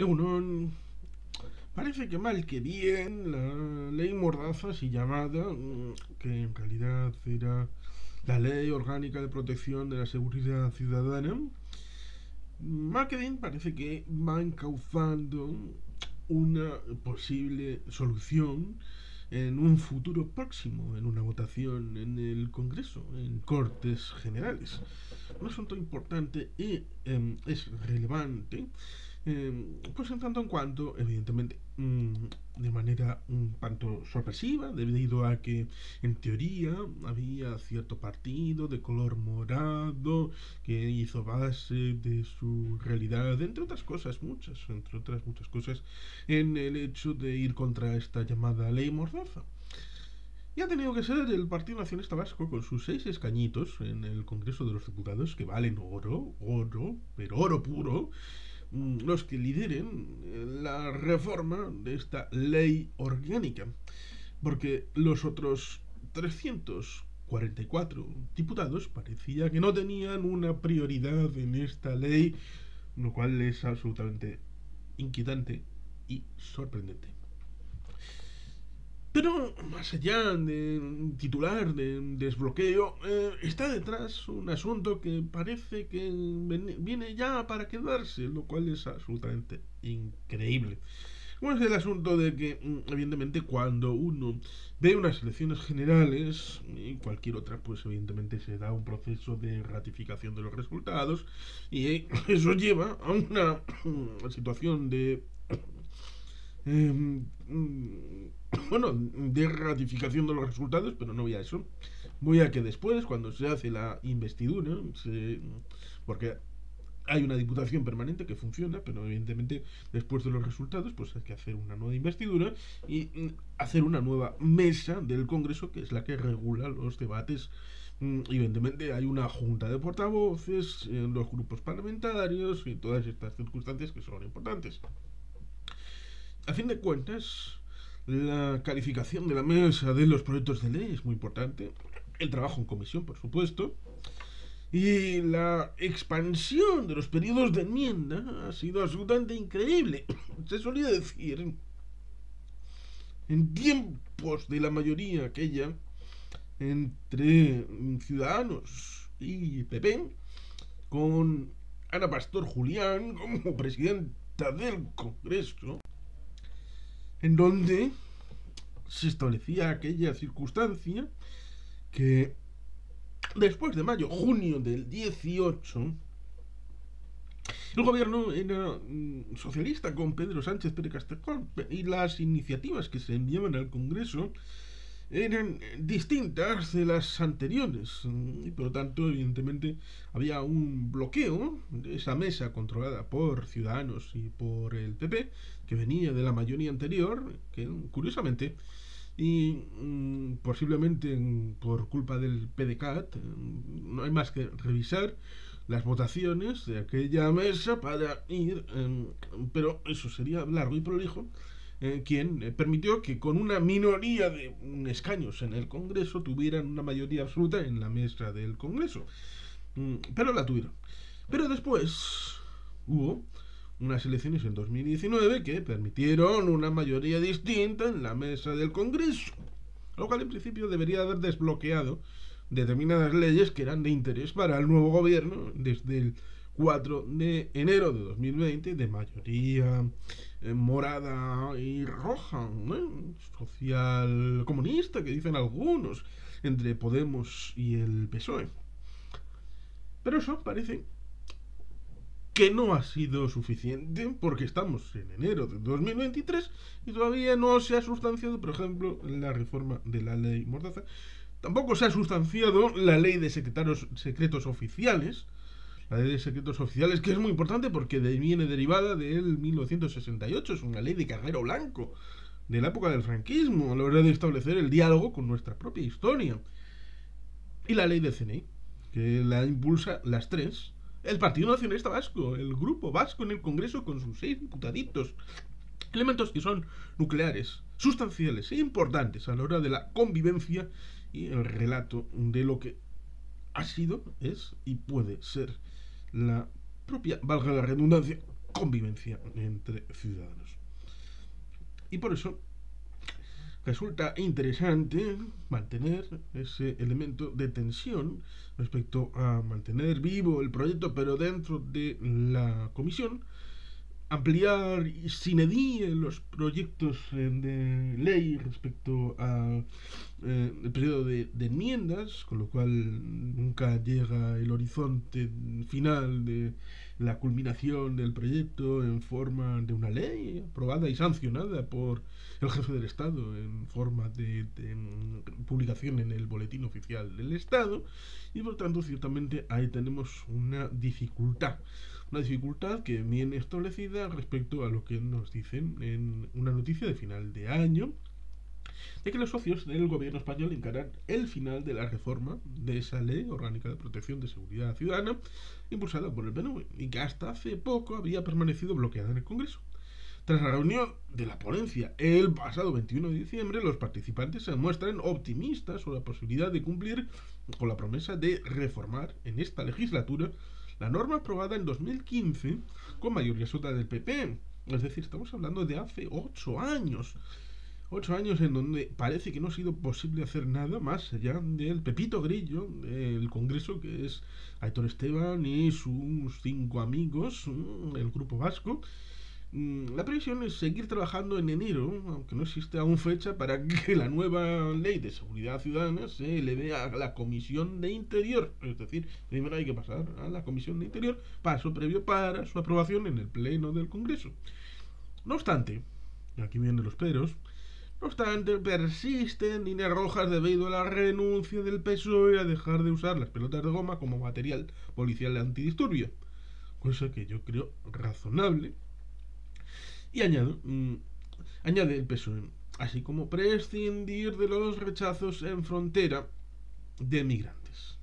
Egunon, parece que mal que bien la ley Mordaza, así llamada, que en realidad era la Ley Orgánica de Protección de la Seguridad Ciudadana, mal que bien parece que va encauzando una posible solución en un futuro próximo, en una votación en el Congreso, en Cortes Generales. Un asunto importante y es relevante, pues en tanto en cuanto, evidentemente, de manera un tanto sorpresiva, debido a que en teoría había cierto partido de color morado que hizo base de su realidad, entre otras cosas, entre otras muchas cosas, en el hecho de ir contra esta llamada ley Mordaza. Y ha tenido que ser el Partido Nacionalista Vasco con sus 6 escañitos en el Congreso de los Diputados, que valen oro, pero oro puro, los que lideren la reforma de esta ley orgánica. Porque los otros 344 diputados parecía que no tenían una prioridad en esta ley, lo cual es absolutamente inquietante y sorprendente. Pero más allá de titular, de desbloqueo, está detrás un asunto que parece que viene ya para quedarse, lo cual es absolutamente increíble. Como es el asunto de que, evidentemente, cuando uno ve unas elecciones generales y cualquier otra, pues evidentemente se da un proceso de ratificación de los resultados y eso lleva a una situación de eh, bueno, de ratificación de los resultados, pero no voy a eso. Voy a que después, cuando se hace la investidura, porque hay una diputación permanente que funciona, pero evidentemente después de los resultados, pues hay que hacer una nueva investidura y hacer una nueva mesa del Congreso, que es la que regula los debates. Evidentemente hay una junta de portavoces, los grupos parlamentarios y todas estas circunstancias que son importantes. A fin de cuentas, la calificación de la mesa de los proyectos de ley es muy importante. El trabajo en comisión, por supuesto. Y la expansión de los periodos de enmienda ha sido absolutamente increíble. Se solía decir, en tiempos de la mayoría aquella, entre Ciudadanos y PP, con Ana Pastor Julián como presidenta del Congreso, en donde se establecía aquella circunstancia que después de mayo, junio del 18, el gobierno era socialista con Pedro Sánchez Pérez Castejón y las iniciativas que se enviaban al Congreso eran distintas de las anteriores y por lo tanto evidentemente había un bloqueo de esa mesa controlada por Ciudadanos y por el PP que venía de la mayoría anterior que curiosamente y posiblemente por culpa del PDCAT no hay más que revisar las votaciones de aquella mesa para ir pero eso sería largo y prolijo quien permitió que con una minoría de escaños en el Congreso tuvieran una mayoría absoluta en la mesa del Congreso. Pero la tuvieron. Pero después hubo unas elecciones en 2019 que permitieron una mayoría distinta en la mesa del Congreso, lo cual en principio debería haber desbloqueado determinadas leyes que eran de interés para el nuevo gobierno desde el 4 de enero de 2020 de mayoría morada y roja, social comunista que dicen algunos, entre Podemos y el PSOE. Pero eso parece que no ha sido suficiente porque estamos en enero de 2023 y todavía no se ha sustanciado, por ejemplo, la reforma de la ley Mordaza. Tampoco se ha sustanciado la ley de secretos oficiales, la ley de secretos oficiales, que es muy importante porque viene derivada del 1968, es una ley de carnero blanco, de la época del franquismo, a la hora de establecer el diálogo con nuestra propia historia. Y la ley del CNI, que la impulsa las tres, el Partido Nacionalista Vasco, el grupo vasco en el Congreso con sus 6 diputaditos. Elementos que son nucleares, sustanciales e importantes a la hora de la convivencia y el relato de lo que ha sido, es y puede ser la propia, valga la redundancia, convivencia entre ciudadanos. Y por eso resulta interesante mantener ese elemento de tensión respecto a mantener vivo el proyecto, pero dentro de la comisión, ampliar sine die los proyectos de ley respecto a el periodo de enmiendas, con lo cual nunca llega el horizonte final de la culminación del proyecto en forma de una ley aprobada y sancionada por el jefe del Estado en forma de publicación en el boletín oficial del Estado, y por tanto ciertamente ahí tenemos una dificultad que viene establecida respecto a lo que nos dicen en una noticia de final de año, de que los socios del gobierno español encaran el final de la reforma de esa ley orgánica de protección de seguridad ciudadana impulsada por el PNV y que hasta hace poco había permanecido bloqueada en el Congreso. Tras la reunión de la ponencia el pasado 21 de diciembre, los participantes se muestran optimistas sobre la posibilidad de cumplir con la promesa de reformar en esta legislatura la norma aprobada en 2015 con mayoría absoluta del PP. Es decir, estamos hablando de hace 8 años. 8 años en donde parece que no ha sido posible hacer nada más allá del Pepito Grillo del Congreso, que es Aitor Esteban y sus 5 amigos, el Grupo Vasco. La previsión es seguir trabajando en enero, aunque no existe aún fecha para que la nueva ley de seguridad ciudadana se eleve a la Comisión de Interior. Es decir, primero hay que pasar a la Comisión de Interior, paso previo para su aprobación en el Pleno del Congreso. No obstante, y aquí vienen los peros, persisten líneas rojas debido a la renuncia del PSOE a dejar de usar las pelotas de goma como material policial antidisturbio, cosa que yo creo razonable. Y añade el PSOE, así como prescindir de los rechazos en frontera de migrantes.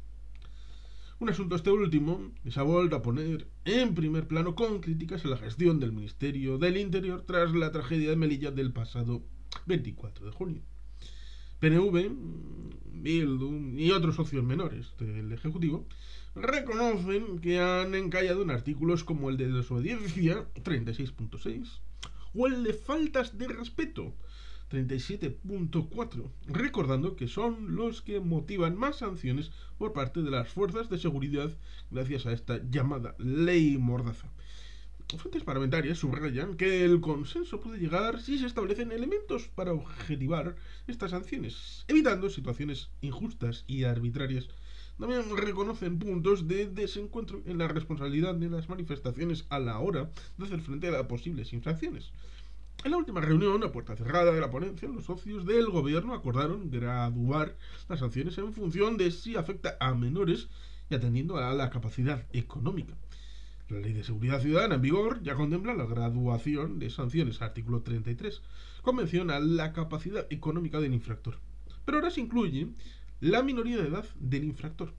Un asunto este último que se ha vuelto a poner en primer plano con críticas a la gestión del Ministerio del Interior tras la tragedia de Melilla del pasado 24 de junio. PNV, Bildu y otros socios menores del Ejecutivo reconocen que han encallado en artículos como el de desobediencia 36.6 o el de faltas de respeto 37.4, recordando que son los que motivan más sanciones por parte de las fuerzas de seguridad gracias a esta llamada ley mordaza. Fuentes parlamentarias subrayan que el consenso puede llegar si se establecen elementos para objetivar estas sanciones, evitando situaciones injustas y arbitrarias. También reconocen puntos de desencuentro en la responsabilidad de las manifestaciones a la hora de hacer frente a las posibles infracciones. En la última reunión, a puerta cerrada de la ponencia, los socios del gobierno acordaron graduar las sanciones en función de si afecta a menores y atendiendo a la capacidad económica. La Ley de Seguridad Ciudadana en vigor ya contempla la graduación de sanciones, artículo 33, con mención a la capacidad económica del infractor. Pero ahora se incluye la minoría de edad del infractor.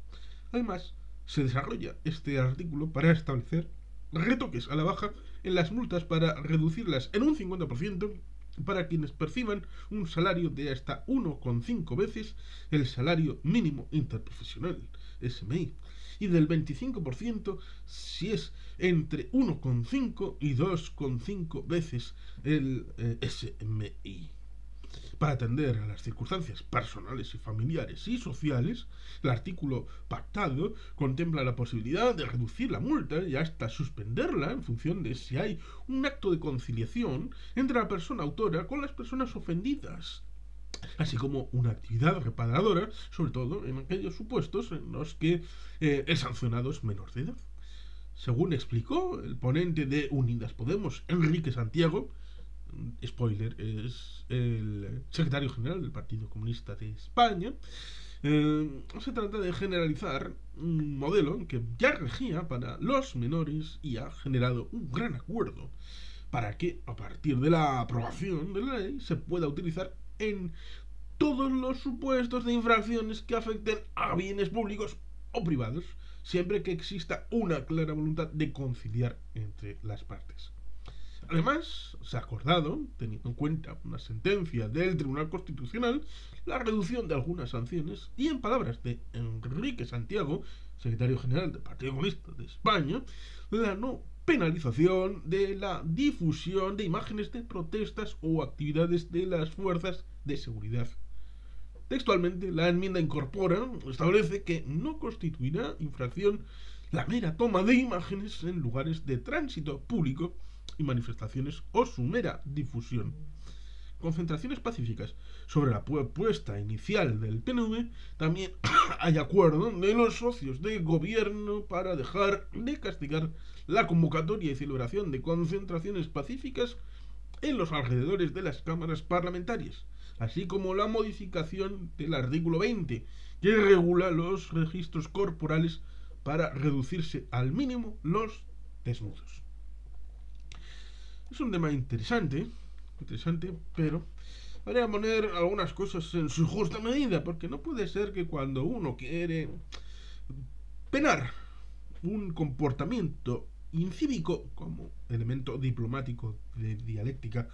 Además, se desarrolla este artículo para establecer retoques a la baja en las multas para reducirlas en un 50% para quienes perciban un salario de hasta 1,5 veces el salario mínimo interprofesional, SMI, y del 25% si es entre 1,5 y 2,5 veces el SMI. Para atender a las circunstancias personales y familiares y sociales, el artículo pactado contempla la posibilidad de reducir la multa y hasta suspenderla en función de si hay un acto de conciliación entre la persona autora con las personas ofendidas, así como una actividad reparadora, sobre todo en aquellos supuestos en los que el sancionado es menor de edad. Según explicó el ponente de Unidas Podemos, Enrique Santiago, spoiler, es el secretario general del Partido Comunista de España, se trata de generalizar un modelo que ya regía para los menores y ha generado un gran acuerdo para que a partir de la aprobación de la ley se pueda utilizar en todos los supuestos de infracciones que afecten a bienes públicos o privados, siempre que exista una clara voluntad de conciliar entre las partes. Además, se ha acordado, teniendo en cuenta una sentencia del Tribunal Constitucional, la reducción de algunas sanciones y, en palabras de Enrique Santiago, secretario general del Partido Comunista de España, la no penalización de la difusión de imágenes de protestas o actividades de las fuerzas de seguridad. Textualmente, la enmienda establece que no constituirá infracción la mera toma de imágenes en lugares de tránsito público y manifestaciones o su mera difusión. Concentraciones pacíficas. Sobre la propuesta inicial del PNV, también hay acuerdo de los socios de gobierno para dejar de castigar la convocatoria y celebración de concentraciones pacíficas en los alrededores de las cámaras parlamentarias, así como la modificación del artículo 20, que regula los registros corporales para reducirse al mínimo los desnudos. Es un tema interesante, pero habría que poner algunas cosas en su justa medida, porque no puede ser que cuando uno quiere penar un comportamiento incívico como elemento diplomático de dialéctica,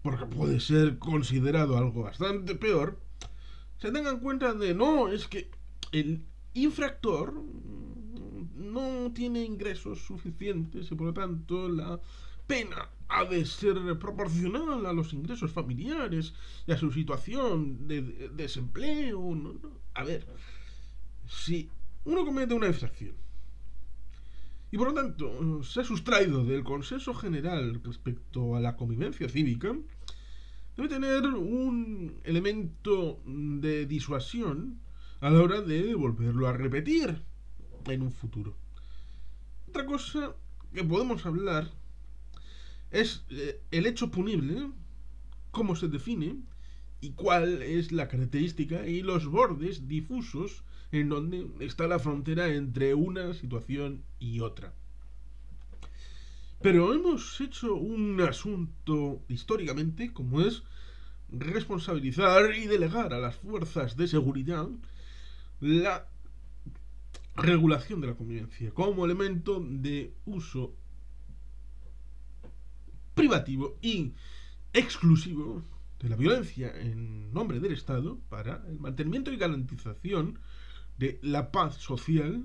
porque puede ser considerado algo bastante peor, se tengan cuenta de no, es que el infractor no tiene ingresos suficientes y por lo tanto la pena ha de ser proporcional a los ingresos familiares y a su situación de desempleo. No. A ver, si uno comete una infracción y por lo tanto se ha sustraído del consenso general respecto a la convivencia cívica, debe tener un elemento de disuasión a la hora de volverlo a repetir en un futuro. Otra cosa que podemos hablar es el hecho punible, cómo se define y cuál es la característica y los bordes difusos en donde está la frontera entre una situación y otra. Pero hemos hecho un asunto históricamente, como es responsabilizar y delegar a las fuerzas de seguridad la regulación de la convivencia como elemento de uso privativo y exclusivo de la violencia en nombre del Estado para el mantenimiento y garantización de la paz social,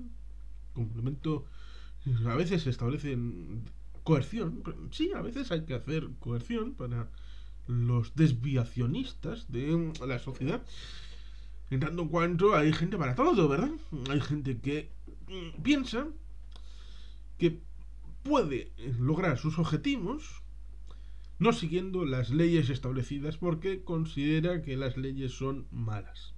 como elemento. A veces se establece coerción, sí, a veces hay que hacer coerción para los desviacionistas de la sociedad, en tanto en cuanto hay gente para todo, ¿verdad? Hay gente que piensa que puede lograr sus objetivos no siguiendo las leyes establecidas porque considera que las leyes son malas.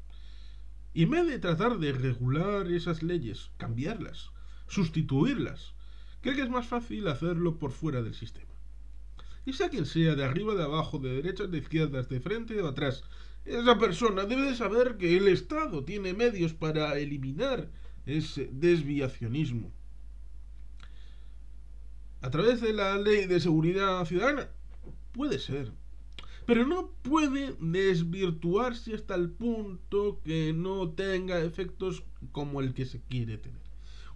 Y en vez de tratar de regular esas leyes, cambiarlas, sustituirlas, cree que es más fácil hacerlo por fuera del sistema. Y sea quien sea, de arriba, de abajo, de derechas, de izquierdas, de frente o de atrás, esa persona debe de saber que el Estado tiene medios para eliminar ese desviacionismo. A través de la Ley de Seguridad Ciudadana, puede ser, pero no puede desvirtuarse hasta el punto que no tenga efectos como el que se quiere tener.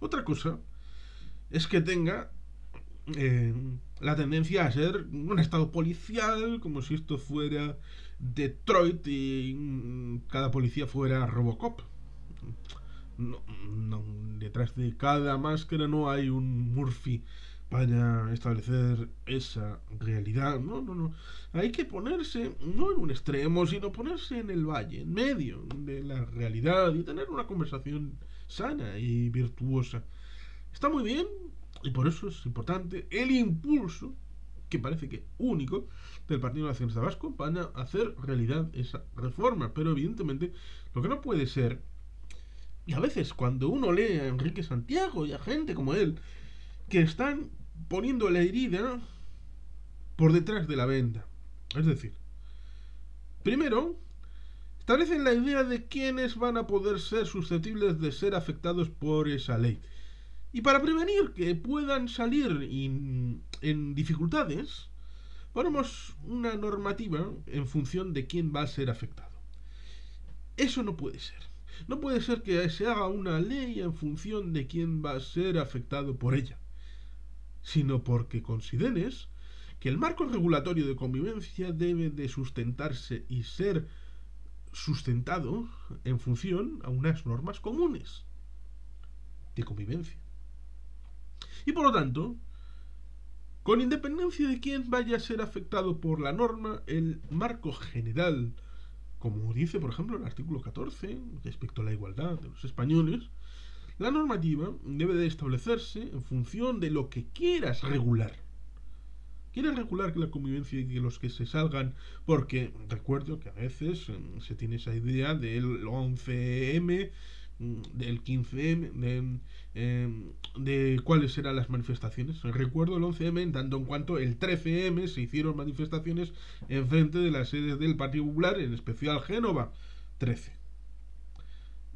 Otra cosa es que tenga la tendencia a ser un estado policial, como si esto fuera Detroit y cada policía fuera Robocop. No, detrás de cada máscara no hay un Murphy para establecer esa realidad. No. Hay que ponerse no en un extremo, sino ponerse en el valle, en medio de la realidad y tener una conversación sana y virtuosa. Está muy bien y por eso es importante el impulso, que parece que único, del Partido Nacionalista Vasco para hacer realidad esa reforma. Pero evidentemente lo que no puede ser, y a veces cuando uno lee a Enrique Santiago y a gente como él, que están poniendo la herida por detrás de la venda. Es decir, primero, establecen la idea de quiénes van a poder ser susceptibles de ser afectados por esa ley. Y para prevenir que puedan salir en dificultades, ponemos una normativa en función de quién va a ser afectado. Eso no puede ser. No puede ser que se haga una ley en función de quién va a ser afectado por ella, sino porque consideres que el marco regulatorio de convivencia debe de sustentarse y ser sustentado en función a unas normas comunes de convivencia. Y por lo tanto, Con independencia de quién vaya a ser afectado por la norma, el marco general, como dice por ejemplo el artículo 14 respecto a la igualdad de los españoles, la normativa debe de establecerse en función de lo que quieras regular. ¿Quieres regular que la convivencia y que los que se salgan? Porque recuerdo que a veces se tiene esa idea del 11M, del 15M, de cuáles serán las manifestaciones. Recuerdo el 11M en tanto en cuanto el 13M se hicieron manifestaciones en frente de las sedes del Partido Popular, en especial Génova 13.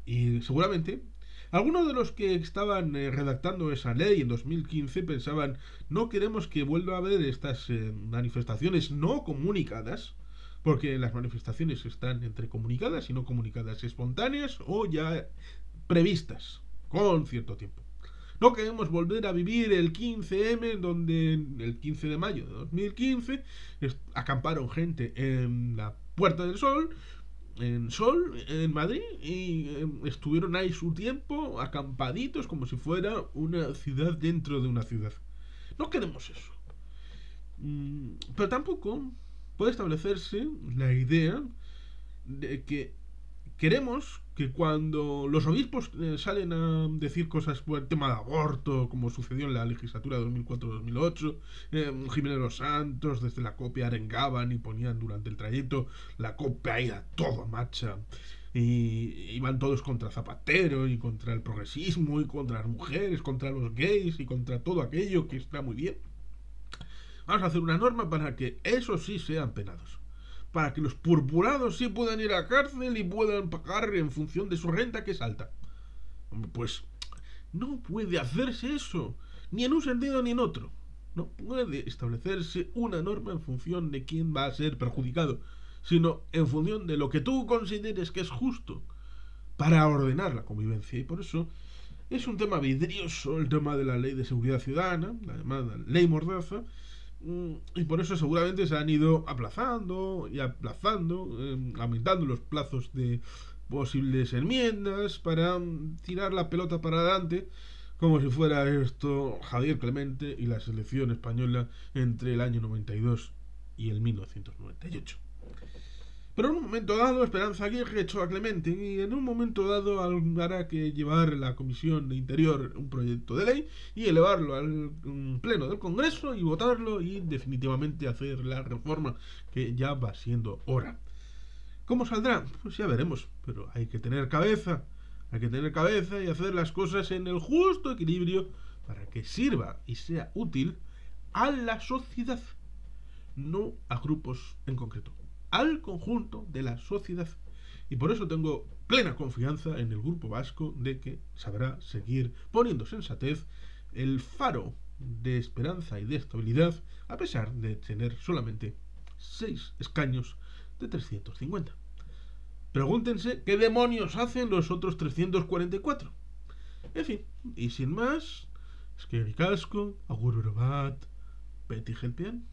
Y seguramente algunos de los que estaban redactando esa ley en 2015 pensaban: no queremos que vuelva a haber estas manifestaciones no comunicadas, porque las manifestaciones están entre comunicadas y no comunicadas, espontáneas o ya previstas con cierto tiempo. No queremos volver a vivir el 15M, donde el 15 de mayo de 2015 acamparon gente en la Puerta del Sol, en Madrid, y estuvieron ahí su tiempo acampaditos como si fuera una ciudad dentro de una ciudad. No queremos eso. Pero tampoco puede establecerse la idea de que queremos que cuando los obispos salen a decir cosas por el tema de aborto, como sucedió en la legislatura 2004-2008, Jiménez Los Santos desde la COPE arengaban y ponían durante el trayecto la COPE ahí a toda marcha, y iban todos contra Zapatero y contra el progresismo y contra las mujeres, contra los gays y contra todo aquello que está muy bien. Vamos a hacer una norma para que esos sí sean penados, para que los purpurados sí puedan ir a la cárcel y puedan pagar en función de su renta, que es alta. Pues no puede hacerse eso, ni en un sentido ni en otro. No puede establecerse una norma en función de quién va a ser perjudicado, sino en función de lo que tú consideres que es justo para ordenar la convivencia. Y por eso es un tema vidrioso el tema de la ley de seguridad ciudadana, la llamada ley Mordaza, y por eso seguramente se han ido aplazando y aplazando, aumentando los plazos de posibles enmiendas para tirar la pelota para adelante, como si fuera esto Javier Clemente y la selección española entre el año 92 y el 1998. Pero en un momento dado Esperanza Aguirre echó a Clemente, y en un momento dado hará que llevar la Comisión de Interior un proyecto de ley y elevarlo al pleno del Congreso y votarlo y definitivamente hacer la reforma, que ya va siendo hora. ¿Cómo saldrá? Pues ya veremos, pero hay que tener cabeza y hacer las cosas en el justo equilibrio para que sirva y sea útil a la sociedad, no a grupos en concreto, al conjunto de la sociedad. Y por eso tengo plena confianza en el Grupo Vasco de que sabrá seguir poniendo sensatez, el faro de esperanza y de estabilidad, a pesar de tener solamente 6 escaños de 350. Pregúntense qué demonios hacen los otros 344. En fin, y sin más, eskerrik asko, agur bat, beti gelpean.